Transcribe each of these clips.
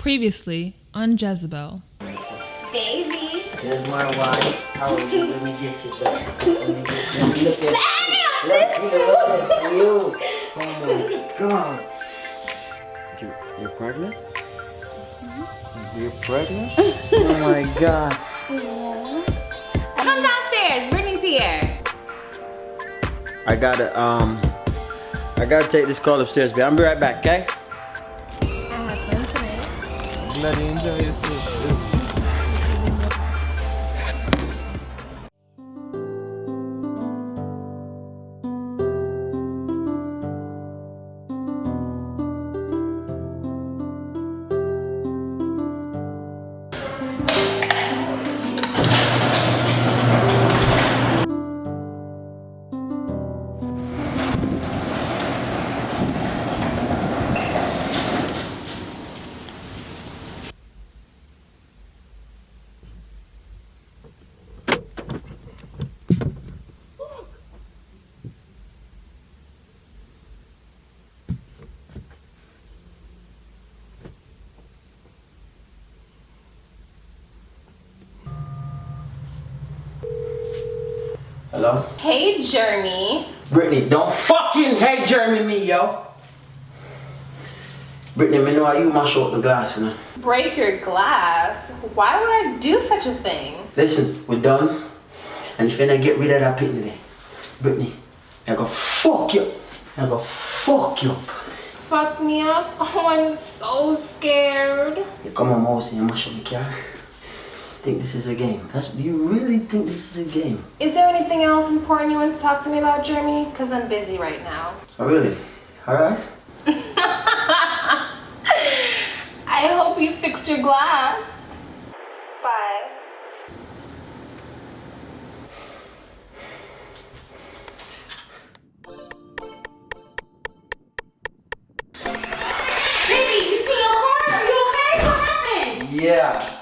Previously on Jezebel. Baby. There's my wife. How are you? Let me get you back. Let me get you. Look at you. Oh my God. You're pregnant? You're pregnant? Oh my God. Come downstairs. Brittany's here. I gotta take this call upstairs, babe. I'll be right back, okay? I have fun tonight. Bloody enjoy yourself. Hello? Hey, Jermy. Brittany, don't fucking hate Jeremy me, yo. Brittany, me know how you mash up the glass, you know. Break your glass? Why would I do such a thing? Listen, we're done. And if you don't get rid of that picnic today, Brittany, I go fuck you. I go fuck you up. Fuck me up? Oh, I'm so scared. You come on, Mouse, and you mash up the car. Think this is a game? Do you really think this is a game? Is there anything else important you want to talk to me about, Jermy? Because I'm busy right now. Oh, really? Alright. I hope you fix your glass. Bye. Baby, you see your car? Are you okay? What happened? Yeah.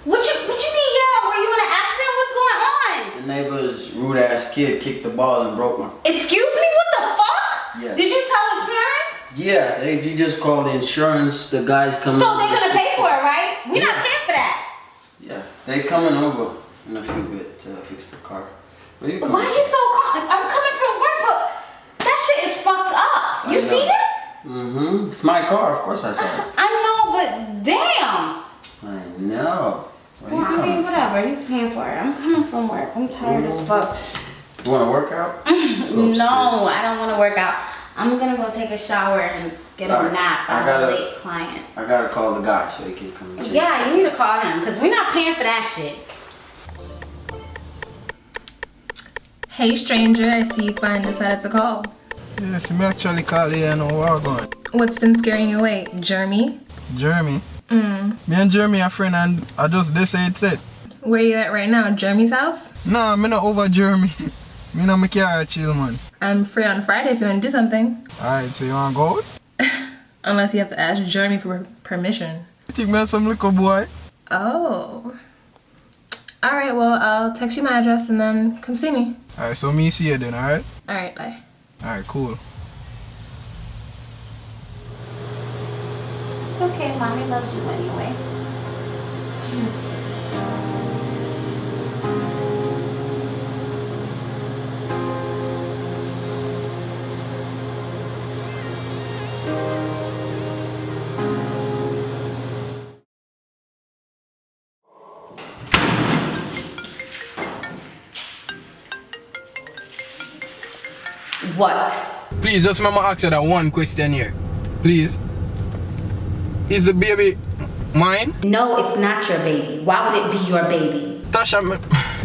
What you mean, yeah? Were you in an accident? What's going on? The neighbor's rude ass kid kicked the ball and broke one. Excuse me? What the fuck? Yeah. Did you tell his parents? Yeah, you just call the insurance, the guys coming. So they're gonna pay for it, right? We're not paying for that. Yeah, they coming over in a few bit to fix the car. Where you coming Why are you so calm? I'm coming from work, but that shit is fucked up. You seen it? Mm-hmm. It's my car, of course I saw it. I know, but damn. I know. Where Well, you I mean, coming? whatever. He's paying for it. I'm coming from work. I'm tired as fuck. You wanna work out? Let's go upstairs. No, I don't want to work out. I'm gonna go take a shower and get a nap. I have a late client. I gotta call the guy so he can come and change. Yeah, you need to call him because we're not paying for that shit. Hey stranger, I see you finally decided to call. Yes, me actually call you and know where I'm going. What's been scaring you away? Jermy? Jeremy. Me and Jeremy are friends and I just they say it's it. Where you at right now? Jeremy's house? Nah, me not over Jeremy. Me not make you chill, man. I'm free on Friday if you want to do something. Alright, so you wanna go out? Unless you have to ask Jeremy for permission. You think me some little boy? Oh. Alright, well, I'll text you my address and then come see me. Alright, so me see you then, alright? Alright, bye. Alright, cool. It's okay, mommy loves you anyway. What? Please, just remember ask you that one question here. Please. Is the baby mine? No, it's not your baby. Why would it be your baby? Tasha,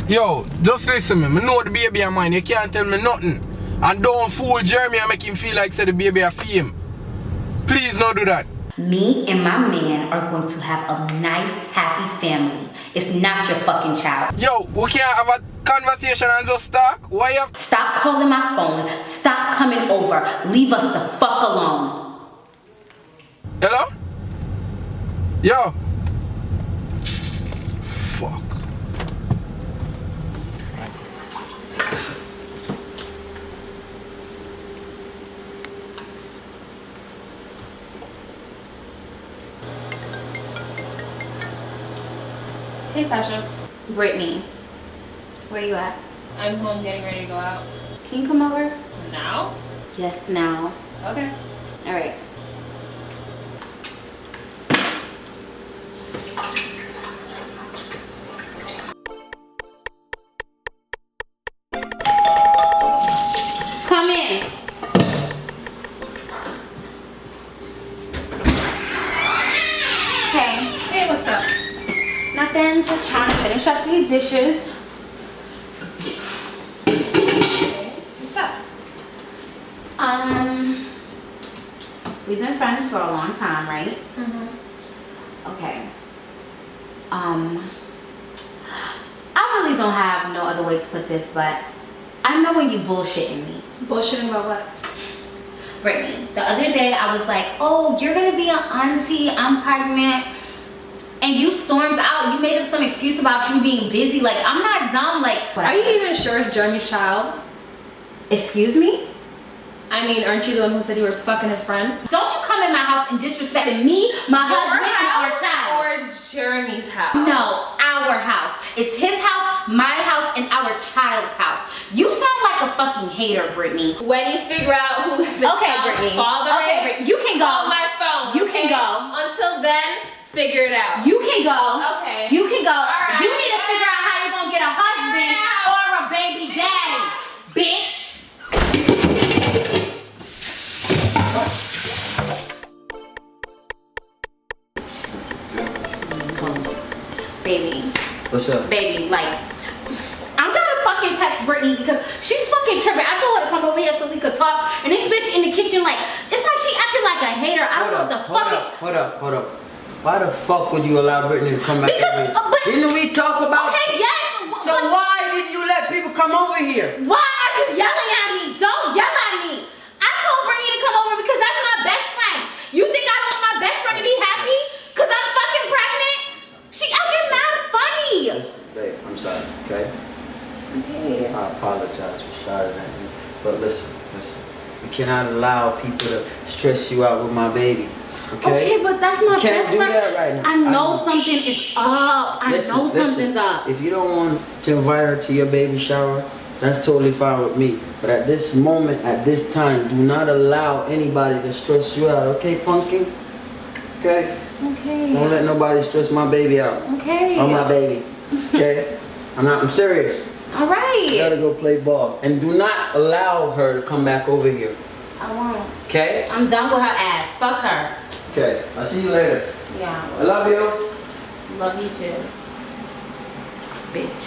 yo, just listen to me. I know the baby is mine. You can't tell me nothing. And don't fool Jeremy and make him feel like say the baby is for him. Please don't do that. Me and my man are going to have a nice, happy family. It's not your fucking child. Yo, we can't have a conversation and just talk? Why you? Stop calling my phone. Stop coming over. Leave us the fuck alone. Hello? Yo. Fuck. Hey, Tasha. Brittany, where you at? I'm home getting ready to go out. Can you come over? Now? Yes, now. Okay. All right. Come in. Hey. Hey, what's up? Nothing, just trying to finish up these dishes. What's up? We've been friends for a long time, right? Mm-hmm. Okay. I really don't have no other way to put this, but I know when you bullshitting me. Bullshitting about what? Brittany, the other day I was like, oh, you're gonna be an auntie, I'm pregnant. And you stormed out, you made up some excuse about you being busy. Like, I'm not dumb, like. Are you even sure it's Jermy's child? Excuse me? I mean, aren't you the one who said you were fucking his friend? Don't you come in my house and disrespect me, my husband, and our child. Or Jermy's house? No, our house. It's his house, my house, and our child's house. You sound like a fucking hater, Brittany. When you figure out who the child's Brittany. father Okay, is, Brittany. You can go. call my phone. You okay? can go. Until then, figure it out. You can go. Okay. You can go. right. You need to figure out how you're gonna get a husband or a baby daddy, bitch. Baby. What's up? Baby, like, I'm gonna fucking text Brittany because she's fucking tripping. I told her to come over here so we could talk, and this bitch in the kitchen, like, it's like she acting like a hater. I don't know what the fuck is. Hold up. Why the fuck would you allow Brittany to come back over here? Didn't we talk about Okay, yes. So why did you let people come over here? Why are you yelling at me? Don't yell at me. I told Brittany to come over because that's my best friend. You think I don't want my best friend to be happy? Because I'm fucking pregnant? She acting mad funny. Listen, babe, I'm sorry, okay? Okay. I apologize for shouting at you. But listen. We cannot allow people to stress you out with my baby. Okay, but that's my can't best do friend. that right now. I know something is up. I know something's up. If you don't want to invite her to your baby shower, that's totally fine with me. But at this moment, at this time, do not allow anybody to stress you out. Okay, pumpkin? Okay? Okay. Don't let nobody stress my baby out. Okay. Or my baby. Okay? I'm serious. All right. You gotta go play ball. And do not allow her to come back over here. I won't. Okay? I'm done with her ass. Fuck her. Okay. I'll see you later. Yeah. I love you. Love you too. Bitch.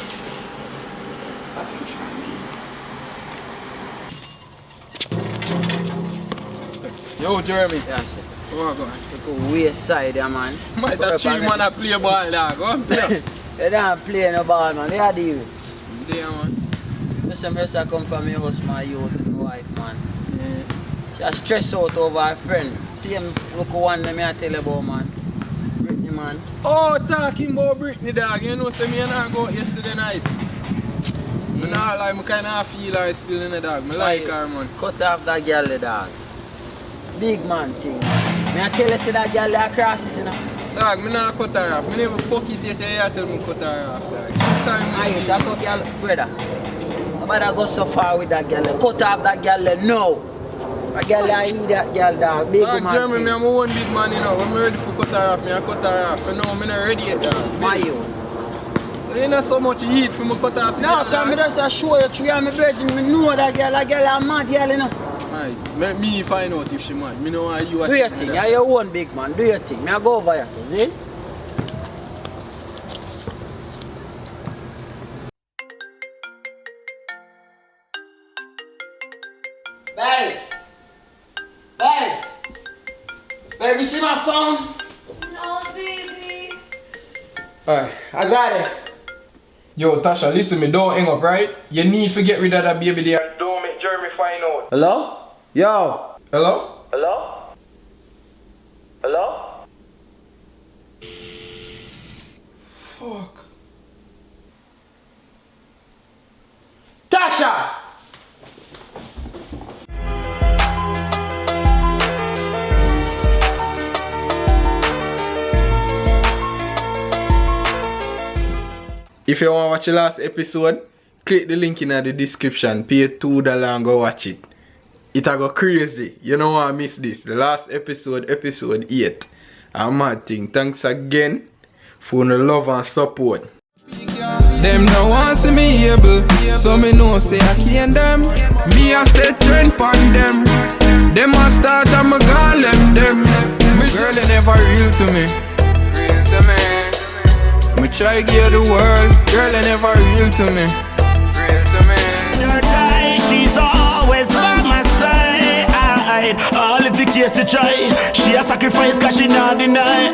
Fucking Jermy. Yo, Jermy. Yes. Come on, go on. Look at weird side there, man. Might that chill man a play ball, dog. Go on, play. You don't play no ball, man. They are deal. Yeah, man. Listen, I come from your house, my youth and my wife, man. Yeah. She stressed out over her friend. See him look one that I tell you about, man. Brittany, man. Oh, talking about Brittany, dog. You know, say me and her go out yesterday night. I not like, I kind of feel like still in the dog. I like her, man. Cut off that girl, the dog. Big man thing. Me I tell you, see that girl that crosses, you know. Dog, I not cut her off. I never fuck it yet. You tell me cut her off, dog. Aye, that's what girl, brother. Nobody go so far with that girl. Cut off that girl, no. A girl, I eat that girl, dog. Big man Jeremy, thing. I'm one big man, you know. When I'm ready for cut her off, I cut her off. But no, I'm not ready yet, dog. Why you? You know so much heat for me cut off. No, because I just show you through my virgin. I know that girl is mad girl, you know. Right, let me find out if she mad. Me know how you are. Do your thing, you're your own big man. Do your thing. I go over here, see? Babe! Babe! Babe, you see my phone? No, baby. Alright, I got it. Yo, Tasha, listen me, don't hang up, right? You need to get rid of that baby there. Don't make Jeremy find out. Hello? Yo! Hello? Hello? Hello? Fuck. Tasha! If you want to watch the last episode, click the link in the description. Pay $2 and go watch it. It'll go crazy. You don't want to miss this. The last episode, episode 8. A mad thing. Thanks again for the love and support. Them no want see me able, so me know say I can't them. Me a set trend pon them. Them a start and me gone left them. Girl, they never real to me. Me try give the world. Girl, they never real to me. She's always by my side. All of the case to try. She a sacrifice cause she not deny.